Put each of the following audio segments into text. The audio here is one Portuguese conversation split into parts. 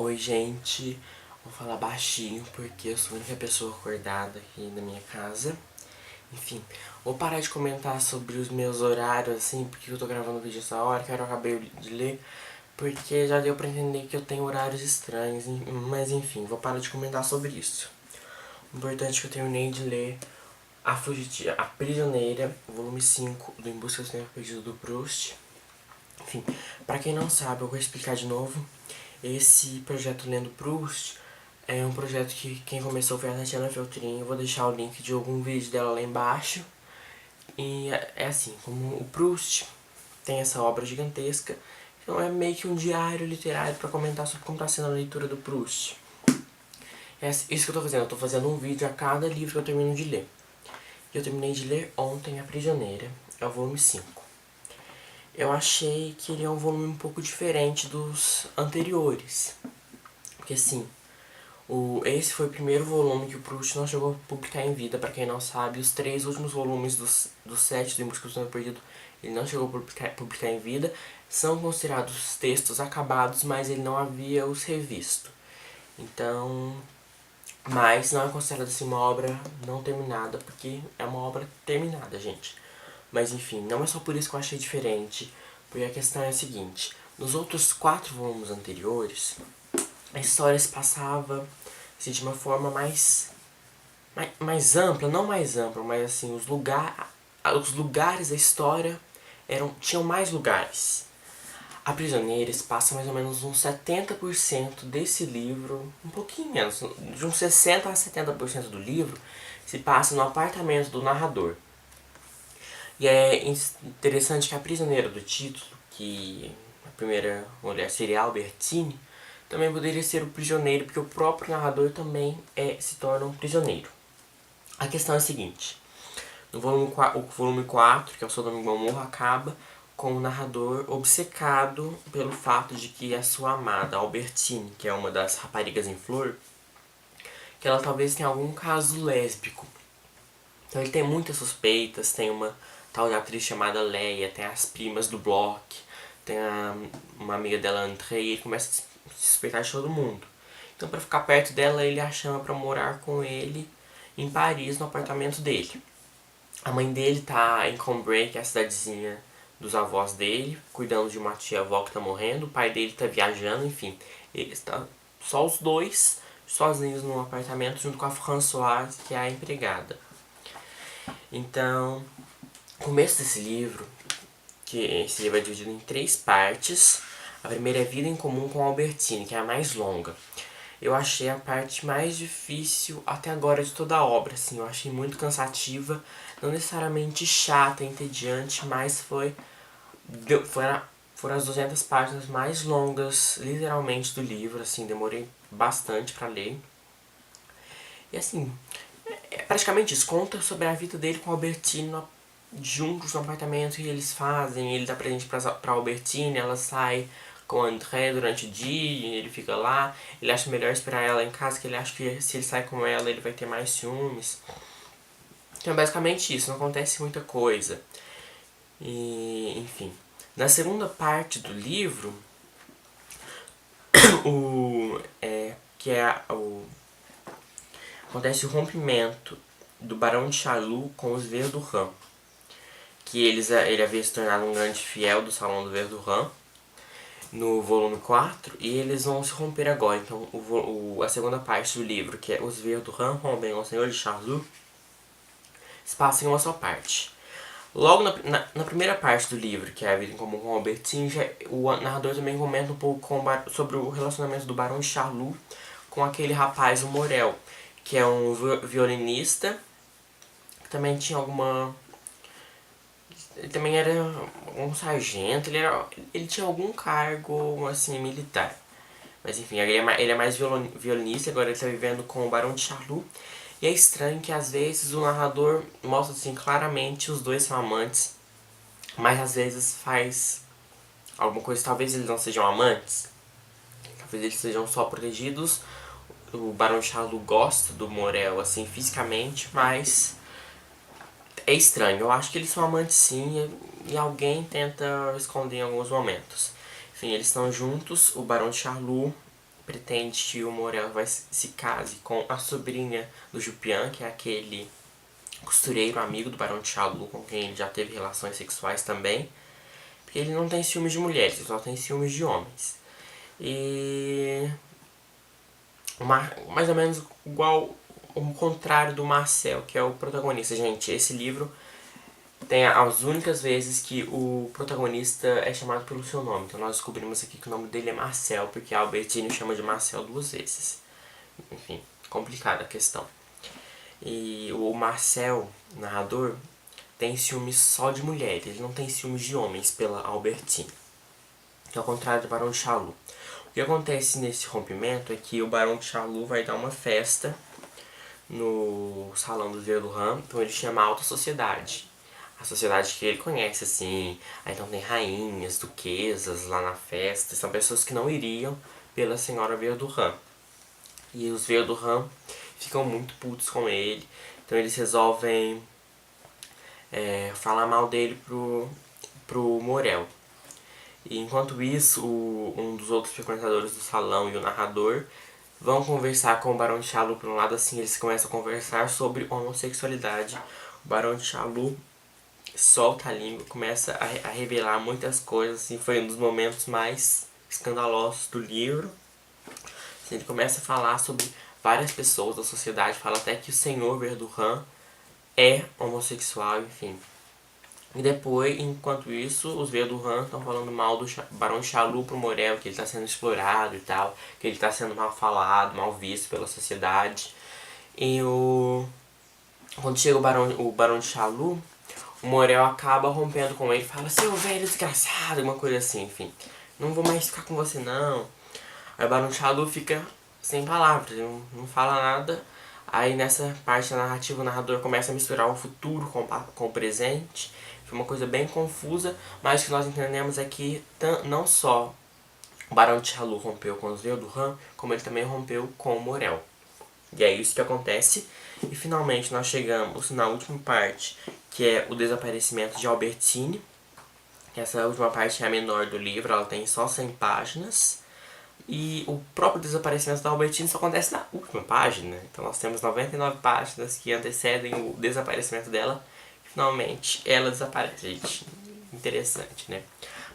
Oi, gente. Vou falar baixinho porque eu sou a única pessoa acordada aqui na minha casa. Enfim, vou parar de comentar sobre os meus horários, assim, porque eu tô gravando o vídeo essa hora, que eu acabei de ler, porque já deu pra entender que eu tenho horários estranhos, mas enfim, vou parar de comentar sobre isso. O importante é que eu terminei de ler A Prisioneira, volume 5 do Em Busca do Tempo Perdido do Proust. Enfim, pra quem não sabe, eu vou explicar de novo. Esse projeto Lendo Proust é um projeto que quem começou foi a Tatiana Feltrin. Eu vou deixar o link de algum vídeo dela lá embaixo. E é assim, como o Proust tem essa obra gigantesca, então é meio que um diário literário para comentar sobre como está sendo a leitura do Proust. É isso que eu tô fazendo, eu tô fazendo um vídeo a cada livro que eu termino de ler. Eu terminei de ler ontem A Prisioneira, é o volume 5. Eu achei que ele é um volume um pouco diferente dos anteriores. Porque assim, esse foi o primeiro volume que o Proust não chegou a publicar em vida. Pra quem não sabe, os 3 últimos volumes dos 7 do Em Busca do Tempo Perdido ele não chegou a publicar em vida. São considerados textos acabados, mas ele não havia os revisto. Então, mas não é considerado assim uma obra não terminada, porque é uma obra terminada, gente. Mas enfim, não é só por isso que eu achei diferente, porque a questão é a seguinte: nos outros 4 volumes anteriores, a história se passava assim, de uma forma mais ampla, não mais ampla, mas assim, os lugares da história tinham mais lugares. A Prisioneira se passa mais ou menos uns 70% desse livro, um pouquinho menos, de uns 60 a 70% do livro se passa no apartamento do narrador. E é interessante que a prisioneira do título, que a primeira mulher seria Albertine, também poderia ser o prisioneiro, porque o próprio narrador também se torna um prisioneiro. A questão é a seguinte: no volume 4, que é o Seu Domingo Morro, acaba com o narrador obcecado pelo fato de que a sua amada, Albertine, que é uma das raparigas em flor, que ela talvez tenha algum caso lésbico. Então ele tem muitas suspeitas, tem uma tal de atriz chamada Leia, tem as primas do Bloch, tem uma amiga dela, André, e ele começa a suspeitar de todo mundo. Então pra ficar perto dela, ele a chama pra morar com ele em Paris, no apartamento dele. A mãe dele tá em Combray, que é a cidadezinha dos avós dele, cuidando de uma tia-avó que tá morrendo, o pai dele tá viajando, enfim. Eles estão só os dois, sozinhos num apartamento, junto com a Françoise, que é a empregada. Então, o começo desse livro, que esse livro é dividido em 3 partes. A primeira é Vida em Comum com Albertine, que é a mais longa. Eu achei a parte mais difícil até agora de toda a obra, assim, eu achei muito cansativa, não necessariamente chata, entediante, mas foram as 200 páginas mais longas, literalmente, do livro, assim, demorei bastante pra ler. E assim, é praticamente isso, conta sobre a vida dele com a Albertine juntos no apartamento que eles fazem, ele dá presente pra Albertine, ela sai com o André durante o dia, ele fica lá, ele acha melhor esperar ela em casa, que ele acha que se ele sair com ela ele vai ter mais ciúmes. Então é basicamente isso, não acontece muita coisa. E, enfim. Na segunda parte do livro, acontece o rompimento do Barão de Charlus com os Verdurand, que ele havia se tornado um grande fiel do Salão do Verdurand no volume 4, e eles vão se romper agora. Então a segunda parte do livro, que é Os Verdurand rompem o Senhor de Charlus, se passa em uma só parte. Logo na primeira parte do livro, que é A Vida em Comum com Albertine, o narrador também comenta um pouco sobre o relacionamento do Barão de Charlus com aquele rapaz, o Morel, que é um violinista, que também tinha alguma... Ele também era um sargento, ele tinha algum cargo, assim, militar. Mas enfim, ele é mais violinista, agora ele está vivendo com o Barão de Charlus. E é estranho que às vezes o narrador mostra assim claramente os dois são amantes, mas às vezes faz alguma coisa, talvez eles não sejam amantes, talvez eles sejam só protegidos. O Barão de Charlus gosta do Morel, assim, fisicamente, mas é estranho. Eu acho que eles são amantes sim, e alguém tenta esconder em alguns momentos. Enfim, eles estão juntos, o Barão de Charlus pretende que o Morel vai se case com a sobrinha do Jupian, que é aquele costureiro amigo do Barão de Chalu, com quem ele já teve relações sexuais também. Porque ele não tem ciúmes de mulheres, ele só tem ciúmes de homens. E mais ou menos igual o contrário do Marcel, que é o protagonista. Gente, esse livro tem as únicas vezes que o protagonista é chamado pelo seu nome. Então nós descobrimos aqui que o nome dele é Marcel, porque a Albertine chama de Marcel 2 vezes. Enfim, complicada a questão. E o Marcel, narrador, tem ciúmes só de mulheres, ele não tem ciúmes de homens pela Albertine. Que é ao contrário do Barão de Chalu. O que acontece nesse rompimento é que o Barão de Chalu vai dar uma festa no salão do Verduran, então ele chama a alta sociedade. A sociedade que ele conhece, assim. Aí então tem rainhas, duquesas lá na festa. São pessoas que não iriam pela senhora Verduran. E os Verduran ficam muito putos com ele. Então eles resolvem falar mal dele pro Morel. E enquanto isso, um dos outros frequentadores do salão e o narrador vão conversar com o Barão de Chalu. Por um lado, assim, eles começam a conversar sobre homossexualidade. O Barão de Chalu solta a língua, começa a revelar muitas coisas, assim, foi um dos momentos mais escandalosos do livro. Assim, ele começa a falar sobre várias pessoas da sociedade, fala até que o senhor Verduran é homossexual, enfim. E depois, enquanto isso, os Verduran estão falando mal do Barão de Chalu pro Morel, que ele está sendo explorado e tal, que ele está sendo mal falado, mal visto pela sociedade. E quando chega o Barão de Chalu, o Morel acaba rompendo com ele, fala, seu velho desgraçado, alguma coisa assim, enfim. Não vou mais ficar com você, não. Aí o Barão Chalu fica sem palavras, não fala nada. Aí nessa parte da narrativa o narrador começa a misturar o futuro com o presente. Foi uma coisa bem confusa, mas o que nós entendemos é que não só o Barão de Chalu rompeu com os Verduran, como ele também rompeu com o Morel. E é isso que acontece. E finalmente nós chegamos na última parte, que é o desaparecimento de Albertine. Essa última parte é a menor do livro, ela tem só 100 páginas. E o próprio desaparecimento da Albertine só acontece na última página. Então nós temos 99 páginas que antecedem o desaparecimento dela. E finalmente ela desaparece, gente. Interessante, né?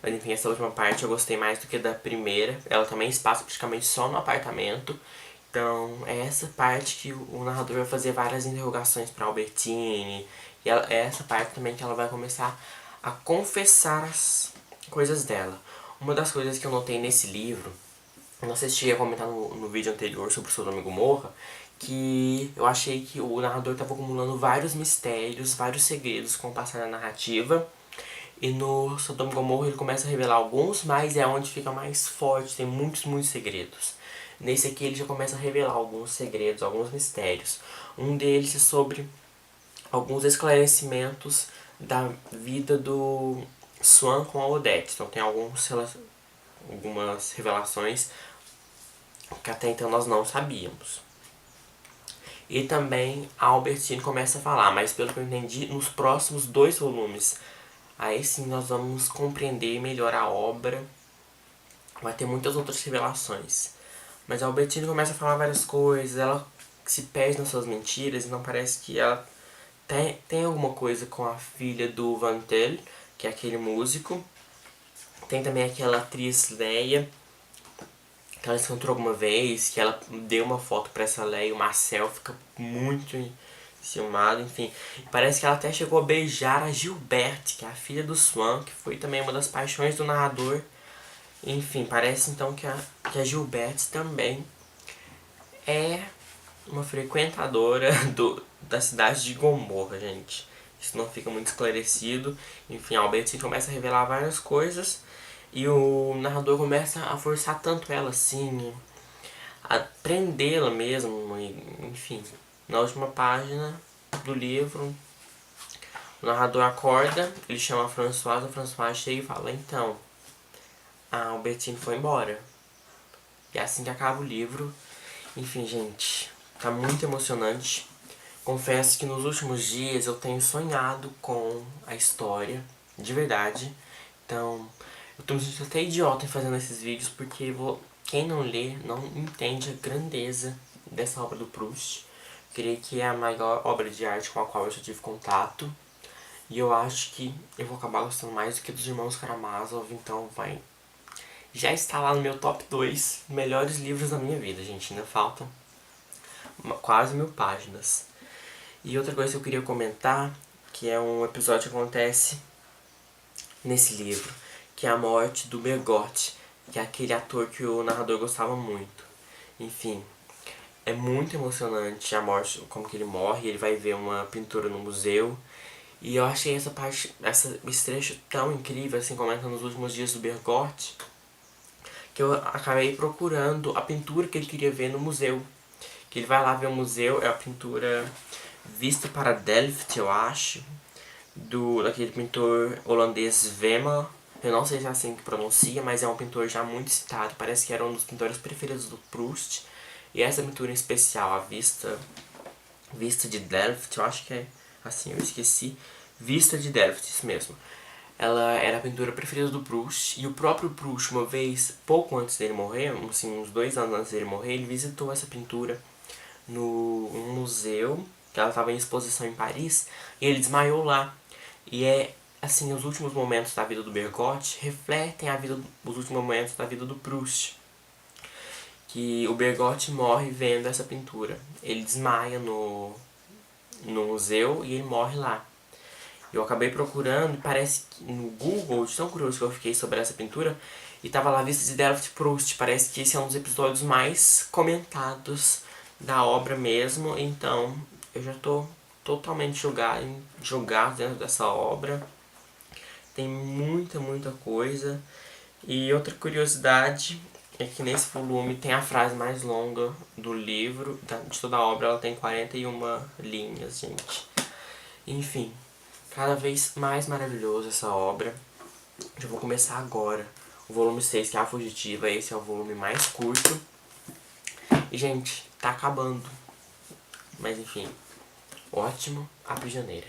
Mas enfim, essa última parte eu gostei mais do que da primeira. Ela também se passa praticamente só no apartamento. Então é essa parte que o narrador vai fazer várias interrogações para Albertine. E é essa parte também que ela vai começar a confessar as coisas dela. Uma das coisas que eu notei nesse livro, eu não sei se cheguei a comentar no vídeo anterior sobre o Sodoma e Gomorra, que eu achei que o narrador estava acumulando vários mistérios, vários segredos com o passar da narrativa. E no Sodoma e Gomorra ele começa a revelar alguns, mas é onde fica mais forte, tem muitos segredos. Nesse aqui ele já começa a revelar alguns segredos, alguns mistérios. Um deles é sobre alguns esclarecimentos da vida do Swan com a Odette. Então tem algumas revelações que até então nós não sabíamos. E também a Albertine começa a falar, mas pelo que eu entendi, nos próximos 2 volumes. Aí sim nós vamos compreender melhor a obra. Vai ter muitas outras revelações. Mas a Albertine começa a falar várias coisas, ela se perde nas suas mentiras, então parece que ela tem alguma coisa com a filha do Vantel, que é aquele músico. Tem também aquela atriz Leia, que ela se encontrou alguma vez, que ela deu uma foto pra essa Leia, e o Marcel fica muito enciumado, enfim. Parece que ela até chegou a beijar a Gilberte, que é a filha do Swan, que foi também uma das paixões do narrador. Enfim, parece então que a Gilberte também é uma frequentadora da cidade de Gomorra, gente. Isso não fica muito esclarecido. Enfim, a Albertine começa a revelar várias coisas. E o narrador começa a forçar tanto ela assim, a prendê-la mesmo. Enfim, na última página do livro, o narrador acorda, ele chama a Françoise chega e fala, então, a Albertine foi embora. E é assim que acaba o livro. Enfim, gente, tá muito emocionante. Confesso que nos últimos dias eu tenho sonhado com a história, de verdade. Então, eu tô me sentindo até idiota em fazendo esses vídeos, porque quem não lê não entende a grandeza dessa obra do Proust. Creio que é a maior obra de arte com a qual eu já tive contato. E eu acho que eu vou acabar gostando mais do que dos Irmãos Karamazov, então já está lá no meu top 2 melhores livros da minha vida, gente. Ainda faltam quase 1000 páginas. E outra coisa que eu queria comentar, que é um episódio que acontece nesse livro, que é a morte do Bergotte, que é aquele ator que o narrador gostava muito. Enfim, é muito emocionante a morte, como que ele morre, ele vai ver uma pintura no museu. E eu achei esse trecho tão incrível, assim, comentando os últimos dias do Bergotte, que eu acabei procurando a pintura que ele queria ver no museu. Que ele vai lá ver o museu, é a pintura Vista para Delft, eu acho, daquele pintor holandês Vermeer. Eu não sei se é assim que pronuncia, mas é um pintor já muito citado. Parece que era um dos pintores preferidos do Proust. E essa pintura em especial, a Vista de Delft, eu acho que é assim, eu esqueci. Vista de Delft, isso mesmo. Ela era a pintura preferida do Proust. E o próprio Proust, uma vez, pouco antes dele morrer, assim, uns 2 anos antes dele morrer, ele visitou essa pintura no museu, que ela estava em exposição em Paris, e ele desmaiou lá. E assim, os últimos momentos da vida do Bergotte refletem os últimos momentos da vida do Proust. Que o Bergotte morre vendo essa pintura. Ele desmaia no museu e ele morre lá. Eu acabei procurando, parece que no Google, de tão curioso que eu fiquei sobre essa pintura, e tava lá Vista de Delft Proust. Parece que esse é um dos episódios mais comentados da obra mesmo, então eu já tô totalmente jogado dentro dessa obra. Tem muita coisa. E outra curiosidade é que nesse volume tem a frase mais longa do livro, de toda a obra, ela tem 41 linhas, gente. Enfim, cada vez mais maravilhoso essa obra. Já vou começar agora o volume 6, que é a Fugitiva. Esse é o volume mais curto. E, gente, tá acabando. Mas enfim, ótimo, A Prisioneira.